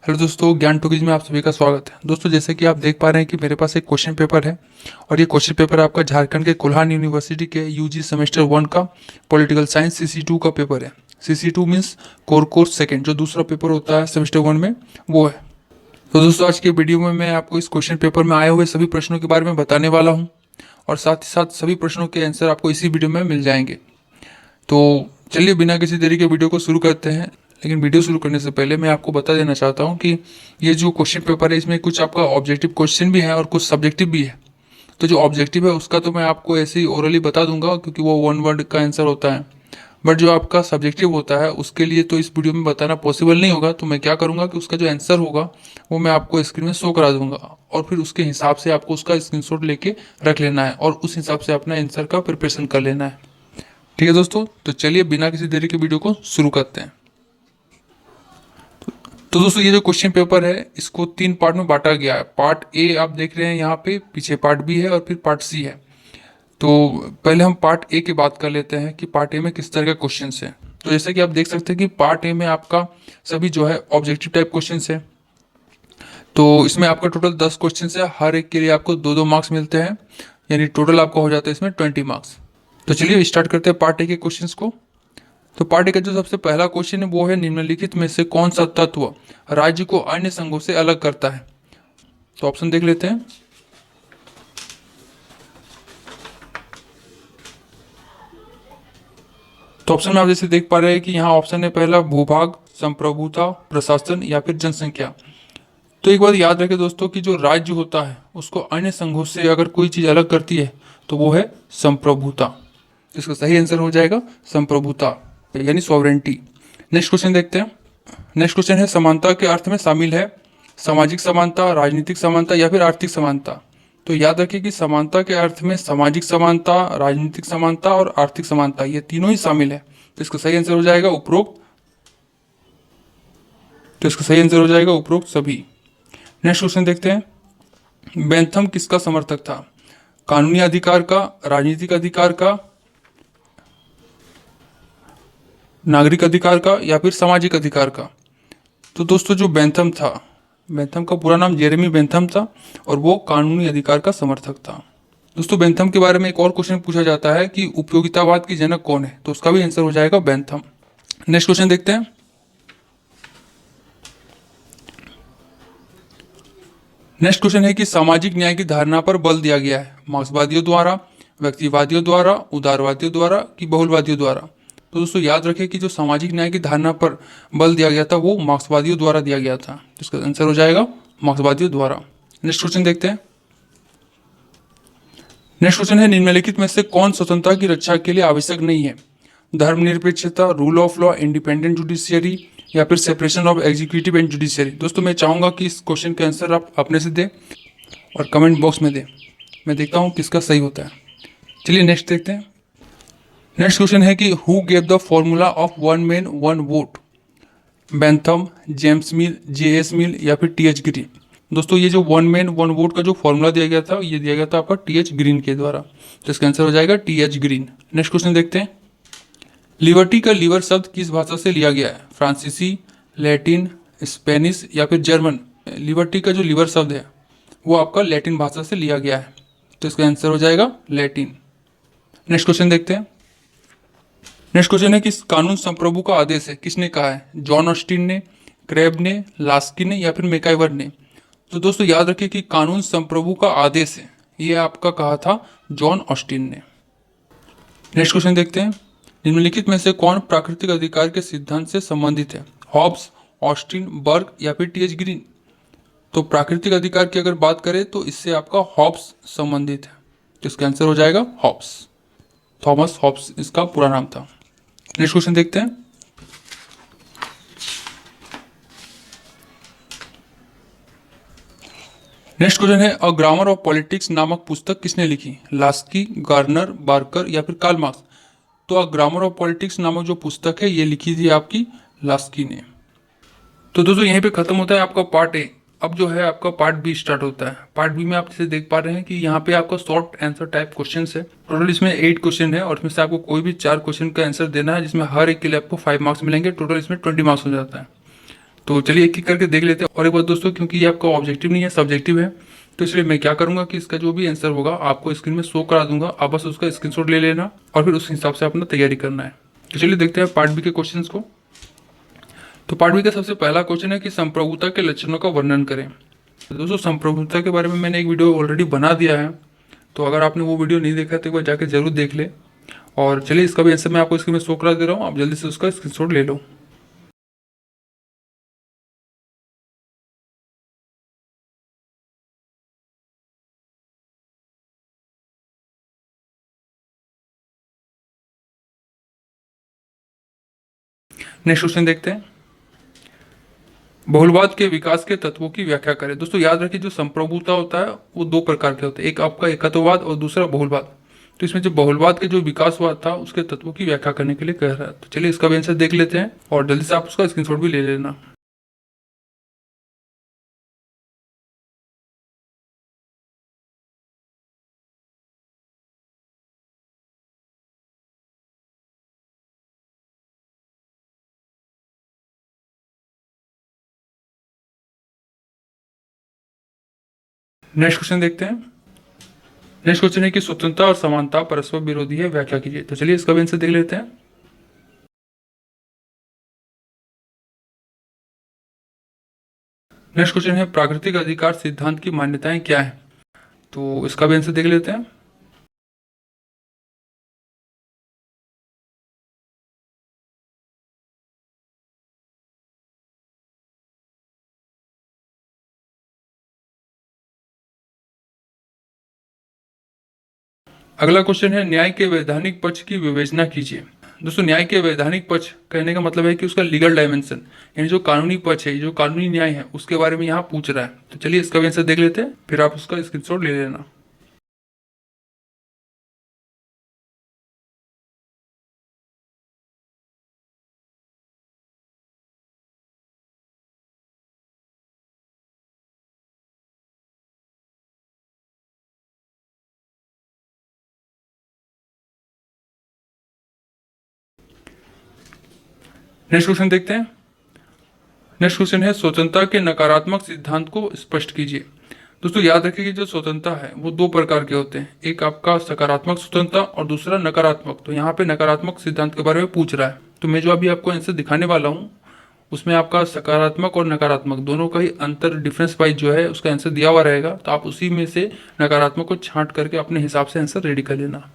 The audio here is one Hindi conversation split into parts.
हेलो दोस्तों, ज्ञान टॉकीज में आप सभी का स्वागत है। दोस्तों, जैसे कि आप देख पा रहे हैं कि मेरे पास एक क्वेश्चन पेपर है और ये क्वेश्चन पेपर आपका झारखंड के कोल्हान यूनिवर्सिटी के यूजी सेमेस्टर 1 का पॉलिटिकल साइंस CC2 का पेपर है। CC2 means core course second, जो दूसरा पेपर होता है सेमेस्टर 1 में, वो है। तो दोस्तों, आज के वीडियो में मैं आपको इस क्वेश्चन पेपर में आए हुए सभी प्रश्नों के बारे में बताने वाला हूँ और साथ ही साथ सभी प्रश्नों के आंसर आपको इसी वीडियो में मिल जाएंगे। तो चलिए बिना किसी देरी के वीडियो को शुरू करते हैं। लेकिन वीडियो शुरू करने से पहले मैं आपको बता देना चाहता हूँ कि ये जो क्वेश्चन पेपर है इसमें कुछ आपका ऑब्जेक्टिव क्वेश्चन भी है और कुछ सब्जेक्टिव भी है। तो जो ऑब्जेक्टिव है उसका तो मैं आपको ऐसे ही ओरली बता दूंगा, क्योंकि वो वन वर्ड का आंसर होता है। बट जो आपका सब्जेक्टिव होता है उसके लिए तो इस वीडियो में बताना पॉसिबल नहीं होगा। तो मैं क्या करूँगा कि उसका जो आंसर होगा वो मैं आपको स्क्रीन में शो करा दूंगा और फिर उसके हिसाब से आपको उसका स्क्रीनशॉट लेके रख लेना है और उस हिसाब से अपना आंसर का प्रिपरेशन कर लेना है। ठीक है दोस्तों, तो चलिए बिना किसी देरी के वीडियो को शुरू करते हैं। तो दोस्तों, ये जो क्वेश्चन पेपर है इसको 3 पार्ट में बांटा गया है। पार्ट ए आप देख रहे हैं यहाँ पे, पीछे पार्ट बी है और फिर पार्ट सी है। तो पहले हम पार्ट ए की बात कर लेते हैं कि पार्ट ए में किस तरह के क्वेश्चन है। तो जैसे कि आप देख सकते हैं कि पार्ट ए में आपका सभी जो है ऑब्जेक्टिव टाइप क्वेश्चन है। तो इसमें आपका टोटल 10 क्वेश्चन है, हर एक के लिए आपको 2-2 मार्क्स मिलते हैं, यानी टोटल आपका हो जाता है इसमें 20 मार्क्स। तो चलिए स्टार्ट करते हैं पार्ट ए के क्वेश्चंस को। तो पार्ट ए का जो सबसे पहला क्वेश्चन है वो है, निम्नलिखित में से कौन सा तत्व राज्य को अन्य संघों से अलग करता है। तो ऑप्शन देख लेते हैं। तो ऑप्शन में आप जैसे देख पा रहे हैं कि यहाँ ऑप्शन है पहला, भूभाग, संप्रभुता, प्रशासन या फिर जनसंख्या। तो एक बात याद रखें दोस्तों कि जो राज्य होता है उसको अन्य संघों से अगर कोई चीज अलग करती है तो वो है संप्रभुता। इसका सही आंसर हो जाएगा संप्रभुता, यानी सॉवरेंटी। नेक्स्ट क्वेश्चन देखते हैं। नेक्स्ट क्वेश्चन है, समानता के अर्थ में शामिल है सामाजिक समानता, राजनीतिक समानता या फिर आर्थिक समानता। तो याद रखिए कि समानता के अर्थ में सामाजिक समानता, राजनीतिक समानता और आर्थिक समानता, ये तीनों ही शामिल है। तो इसका सही आंसर हो जाएगा उपरोक्त। तो इसका सही आंसर हो जाएगा उपरोक्त सभी। नेक्स्ट क्वेश्चन देखते हैं। बेंथम किसका समर्थक था? कानूनी अधिकार का, राजनीतिक अधिकार का, नागरिक अधिकार का या फिर सामाजिक अधिकार का। तो दोस्तों, जो बेंथम था, बेंथम का पूरा नाम जेरेमी बेंथम था और वो कानूनी अधिकार का समर्थक था। दोस्तों, बेंथम के बारे में एक और क्वेश्चन पूछा जाता है कि उपयोगितावाद की जनक कौन है, तो उसका भी आंसर हो जाएगा बेंथम। नेक्स्ट क्वेश्चन देखते हैं। नेक्स्ट क्वेश्चन है कि सामाजिक न्याय की धारणा पर बल दिया गया है मार्क्सवादियों द्वारा, व्यक्तिवादियों द्वारा, उदारवादियों द्वारा कि बहुलवादियों द्वारा। तो दोस्तों याद रखें कि जो सामाजिक न्याय की धारणा पर बल दिया गया था वो मार्क्सवादियों द्वारा दिया गया था। तो इसका आंसर हो जाएगा मार्क्सवादियों द्वारा। नेक्स्ट क्वेश्चन देखते हैं। नेक्स्ट क्वेश्चन है, निम्नलिखित में से कौन स्वतंत्रता की रक्षा के लिए आवश्यक नहीं है? धर्मनिरपेक्षता, rule of law, independent judiciary या फिर separation of executive and judiciary. दोस्तों, मैं चाहूंगा कि इस क्वेश्चन के आंसर आप अपने से दें और कमेंट बॉक्स में दें। मैं देखता हूँ किसका सही होता है। चलिए नेक्स्ट देखते हैं। नेक्स्ट क्वेश्चन है कि who gave the formula of one man one vote? Bentham, James mill, JS मिल या फिर TH ग्रीन। दोस्तों, ये जो वन मैन वन वोट का जो फॉर्मूला दिया गया था ये दिया गया था आपका TH ग्रीन के द्वारा। तो इसका आंसर हो जाएगा TH ग्रीन। नेक्स्ट क्वेश्चन देखते हैं। लिबर्टी का लीवर शब्द किस भाषा से लिया गया है? फ्रांसीसी, लैटिन, स्पेनिश या फिर जर्मन। लिबर्टी का जो लीवर शब्द है वो आपका लैटिन भाषा से लिया गया है। तो इसका आंसर हो जाएगा लैटिन। नेक्स्ट क्वेश्चन देखते हैं। नेक्स्ट क्वेश्चन है कि कानून संप्रभु का आदेश है किसने कहा है? जॉन ऑस्टिन ने, क्रेब ने, लास्की ने या फिर मैकाइवर ने। तो दोस्तों याद रखिए कि कानून संप्रभु का आदेश है ये आपका कहा था जॉन ऑस्टिन ने। नेक्स्ट क्वेश्चन देखते हैं। निम्नलिखित में से कौन प्राकृतिक अधिकार के सिद्धांत से संबंधित है? हॉब्स, ऑस्टिन, बर्ग या फिर TH ग्रीन। तो प्राकृतिक अधिकार की अगर बात करें तो इससे आपका हॉब्स संबंधित है। तो इसका आंसर हो जाएगा हॉब्स। थॉमस हॉब्स इसका पूरा नाम था। नेक्स्ट क्वेश्चन देखते हैं। नेक्स्ट क्वेश्चन है, अ ग्रामर ऑफ पॉलिटिक्स नामक पुस्तक किसने लिखी? लास्की, गार्नर, बार्कर या फिर कार्ल मार्क्स। तो अ ग्रामर ऑफ पॉलिटिक्स नामक जो पुस्तक है ये लिखी थी आपकी लास्की ने। तो दोस्तों यहीं पे खत्म होता है आपका पार्ट ए। अब जो है आपका पार्ट बी स्टार्ट होता है। पार्ट बी में आप जैसे देख पा रहे हैं कि यहाँ पे आपका शॉर्ट आंसर टाइप क्वेश्चन है। टोटल इसमें 8 क्वेश्चन है और इसमें से आपको कोई भी 4 क्वेश्चन का आंसर देना है, जिसमें हर एक के लिए आपको 5 मार्क्स मिलेंगे। टोटल इसमें 20 मार्क्स हो जाता है। तो चलिए एक एक करके देख लेते हैं। और एक बात दोस्तों, क्योंकि ये आपका ऑब्जेक्टिव नहीं है, सब्जेक्टिव है, तो इसलिए मैं क्या करूंगा कि इसका जो भी आंसर होगा आपको स्क्रीन में शो करा दूंगा, आप बस उसका स्क्रीनशॉट ले लेना और फिर उस हिसाब से अपना तैयारी करना है। तो चलिए देखते हैं पार्ट बी के क्वेश्चन को। तो पार्ट बी का सबसे पहला क्वेश्चन है कि संप्रभुता के लक्षणों का वर्णन करें। तो दोस्तों संप्रभुता के बारे में मैंने एक वीडियो ऑलरेडी बना दिया है, तो अगर आपने वो वीडियो नहीं देखा तो एक बार जाके जरूर देख ले। और चलिए इसका भी आंसर मैं आपको स्क्रीन में शो करा दे रहा हूँ, आप जल्दी से उसका स्क्रीनशॉट ले लो। नेक्स्ट क्वेश्चन देखते हैं। बहुलवाद के विकास के तत्वों की व्याख्या करें। दोस्तों याद रखिए, जो संप्रभुता होता है वो दो प्रकार के होते हैं, एक आपका एकत्ववाद और दूसरा बहुलवाद। तो इसमें जो बहुलवाद के जो विकासवाद था उसके तत्वों की व्याख्या करने के लिए कह रहा है। तो चलिए इसका भी आंसर देख लेते हैं और जल्दी से आप उसका स्क्रीनशॉट भी ले लेना। नेक्स्ट क्वेश्चन देखते हैं। नेक्स्ट क्वेश्चन है कि स्वतंत्रता और समानता परस्पर विरोधी है, व्याख्या कीजिए। तो चलिए इसका भी आंसर देख लेते हैं। नेक्स्ट क्वेश्चन है प्राकृतिक अधिकार सिद्धांत की मान्यताएं क्या है। तो इसका भी आंसर देख लेते हैं। अगला क्वेश्चन है न्याय के वैधानिक पक्ष की विवेचना कीजिए। दोस्तों न्याय के वैधानिक पक्ष कहने का मतलब है कि उसका लीगल डायमेंशन, यानी जो कानूनी पक्ष है, जो कानूनी न्याय है, उसके बारे में यहाँ पूछ रहा है। तो चलिए इसका भी आंसर देख लेते हैं, फिर आप उसका स्क्रीनशॉट ले लेना। नेक्स्ट क्वेश्चन देखते हैं। नेक्स्ट क्वेश्चन है स्वतंत्रता के नकारात्मक सिद्धांत को स्पष्ट कीजिए। दोस्तों याद रखिए कि जो स्वतंत्रता है वो दो प्रकार के होते हैं, एक आपका सकारात्मक स्वतंत्रता और दूसरा नकारात्मक। तो यहाँ पे नकारात्मक सिद्धांत के बारे में पूछ रहा है, तो मैं जो अभी आपको आंसर दिखाने वाला हूँ उसमें आपका सकारात्मक और नकारात्मक दोनों का ही अंतर, डिफरेंस वाइज जो है उसका आंसर दिया हुआ रहेगा। तो आप उसी में से नकारात्मक को छांट करके अपने हिसाब से आंसर रेडी कर लेना।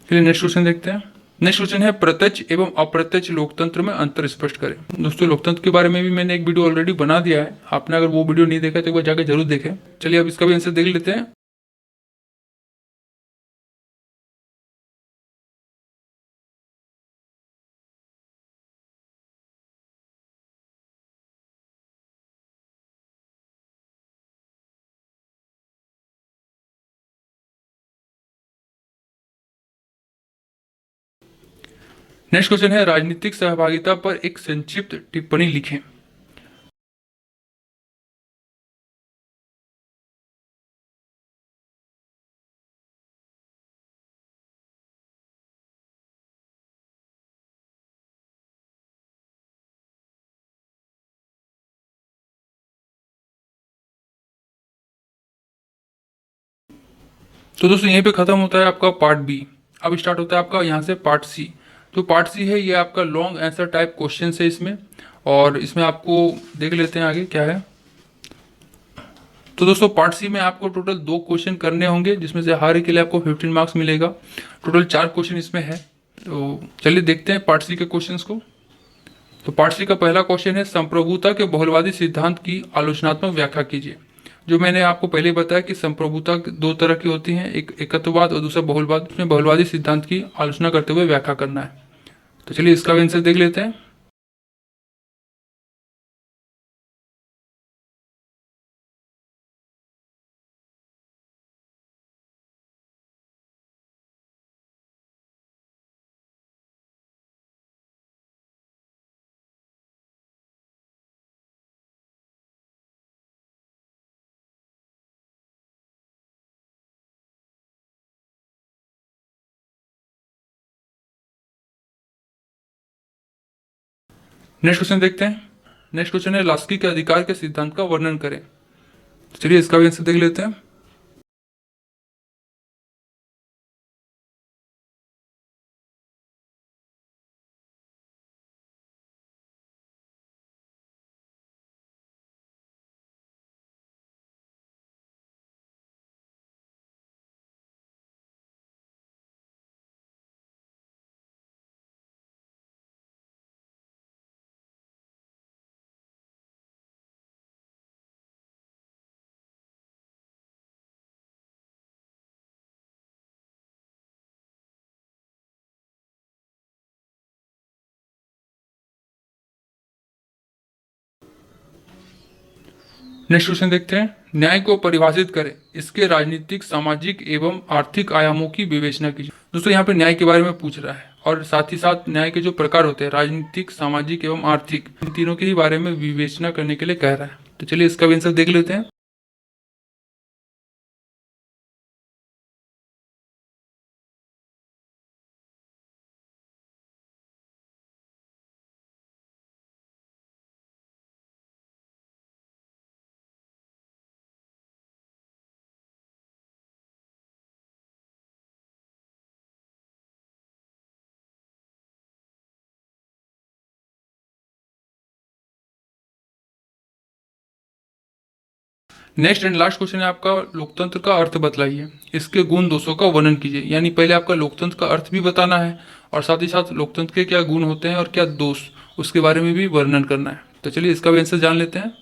चलिए नेक्स्ट क्वेश्चन देखते हैं। नेक्स्ट क्वेश्चन है प्रत्यक्ष एवं अप्रत्यक्ष लोकतंत्र में अंतर स्पष्ट करें। दोस्तों लोकतंत्र के बारे में भी मैंने एक वीडियो ऑलरेडी बना दिया है, आपने अगर वो वीडियो नहीं देखा तो एक बार जाकर जरूर देखें। चलिए अब इसका भी आंसर देख लेते हैं। नेक्स्ट क्वेश्चन है राजनीतिक सहभागिता पर एक संक्षिप्त टिप्पणी लिखें। तो दोस्तों यहीं पे खत्म होता है आपका पार्ट बी। अब स्टार्ट होता है आपका यहाँ से पार्ट सी। जो पार्ट सी है ये आपका लॉन्ग आंसर टाइप क्वेश्चन है इसमें, और इसमें आपको देख लेते हैं आगे क्या है। तो दोस्तों पार्ट सी में आपको टोटल 2 क्वेश्चन करने होंगे, जिसमें से हर एक के लिए आपको 15 मार्क्स मिलेगा। टोटल 4 क्वेश्चन इसमें है। तो चलिए देखते हैं पार्ट सी के क्वेश्चंस को। तो पार्ट सी का पहला क्वेश्चन है संप्रभुता के बहुलवादी सिद्धांत की आलोचनात्मक व्याख्या कीजिए। जो मैंने आपको पहले बताया कि संप्रभुता दो तरह की होती है, एक एकत्ववाद और दूसरा बहुलवाद। उसमें बहुलवादी सिद्धांत की आलोचना करते हुए व्याख्या करना है। तो चलिए इसका भी आंसर देख लेते हैं। नेक्स्ट क्वेश्चन देखते हैं। नेक्स्ट क्वेश्चन है लास्की के अधिकार के सिद्धांत का वर्णन करें। तो चलिए इसका भी आंसर देख लेते हैं। नेक्स्ट क्वेश्चन देखते हैं। न्याय को परिभाषित करें, इसके राजनीतिक, सामाजिक एवं आर्थिक आयामों की विवेचना कीजिए। दोस्तों यहाँ पे न्याय के बारे में पूछ रहा है और साथ ही साथ न्याय के जो प्रकार होते हैं, राजनीतिक, सामाजिक एवं आर्थिक, इन तीनों के ही बारे में विवेचना करने के लिए कह रहा है। तो चलिए इसका भी आंसर देख लेते हैं। नेक्स्ट एंड लास्ट क्वेश्चन है आपका, लोकतंत्र का अर्थ बतलाइए, इसके गुण दोषों का वर्णन कीजिए। यानी पहले आपका लोकतंत्र का अर्थ भी बताना है और साथ ही साथ लोकतंत्र के क्या गुण होते हैं और क्या दोष, उसके बारे में भी वर्णन करना है। तो चलिए इसका भी आंसर जान लेते हैं।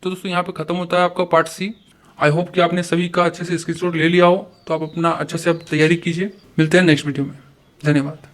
तो दोस्तों यहाँ पे खत्म होता है आपका पार्ट सी। आई होप कि आपने सभी का अच्छे से स्क्रीनशॉट ले लिया हो, तो आप अपना अच्छे से अब तैयारी कीजिए। मिलते हैं नेक्स्ट वीडियो में। धन्यवाद।